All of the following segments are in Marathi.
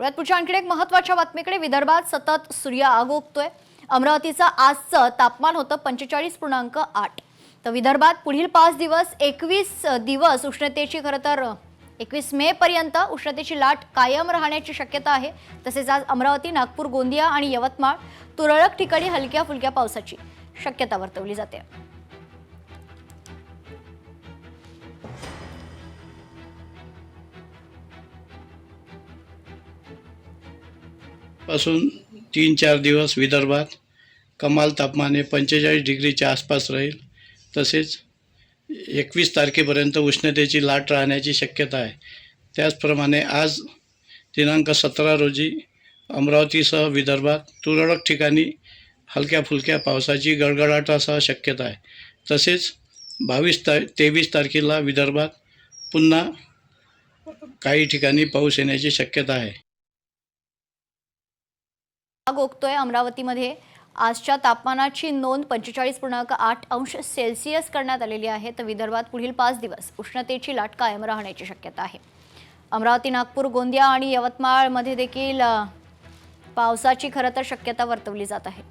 बघूयात पुढच्या आणखी एक महत्त्वाच्या बातमीकडे। विदर्भात सतत सूर्य आग ओकतोय। अमरावतीचं आजचं तापमान होतं 45.8। तर विदर्भात पुढील 5 दिवस 21 दिवस उष्णतेची खरं तर 21 मे पर्यंत उष्णतेची लाट कायम राहण्याची शक्यता आहे। तसेच आज अमरावती, नागपूर, गोंदिया आणि यवतमाळ तुरळक ठिकाणी हलक्या फुलक्या पावसाची शक्यता वर्तवली जाते। पासून 3-4 दिवस विदर्भात कमाल तापमान 45 डिग्रीच्या आसपास राहील। तसेच 21 तारखेपर्यंत उष्णतेची लाट राहण्याची शक्यता आहे। त्याचप्रमाणे आज दिनांक 17 रोजी अमरावतीसह विदर्भात तुरळक ठिकाणी हलक्या फुलक्या पावसाची गडगडाटासह शक्यता आहे। तसेच 23 तारखेला विदर्भात पुन्हा काही ठिकाणी पाऊस येण्याची शक्यता आहे। आग ओकतोय। अमरावतीमध्ये आजच्या तापमानाची नोंद 45.8 अंश सेल्सिअस करण्यात आलेली आहे। तर विदर्भात पुढील 5 दिवस उष्णतेची लाट कायम राहण्याची शक्यता आहे। अमरावती, नागपूर, गोंदिया आणि यवतमाळ मध्ये देखील पावसाची खरं तर शक्यता वर्तवली जात आहे।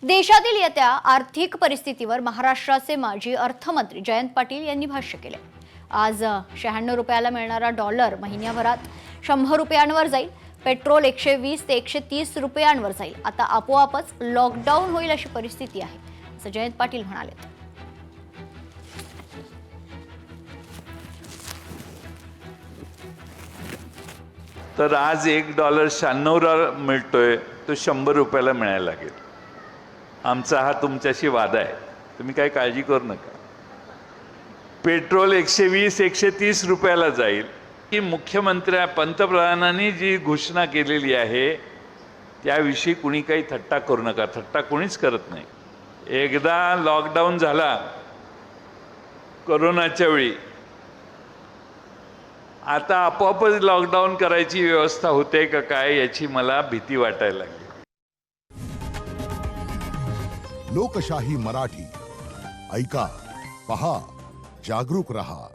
देशातील येत्या आर्थिक परिस्थितीवर महाराष्ट्राचे माजी अर्थमंत्री जयंत पाटील यांनी भाष्य केले। आज 96 रुपयाला मिळणारा डॉलर महिन्याभरात 100 रुपयांवर जाईल। पेट्रोल 120 ते 130 रुपयांवर जाईल। आता आपोआपच लॉकडाऊन होईल अशी परिस्थिती आहे, असं जयंत पाटील म्हणाले। तर आज $1 96 मिळतोय, तो 100 रुपयाला मिळायला लागेल। आमचा हा तुमच्याशी वादा आहे, तुम्ही काही काळजी करू नका। पेट्रोल 120-130 रुपयाला जाईल। की पंतप्रधानांनी जी घोषणा केलेली आहे त्याविषयी कुणी काही थट्टा करू नका। थट्टा कोणीच करत नाही। एकदा लॉकडाऊन झाला कोरोनाच्या वेळी, आता आपोआपच लॉकडाऊन करायची व्यवस्था होते का काय याची मला भीती वाटायला लागली। लोकशाही मराठी ऐका, पहा, जागरूक रहा।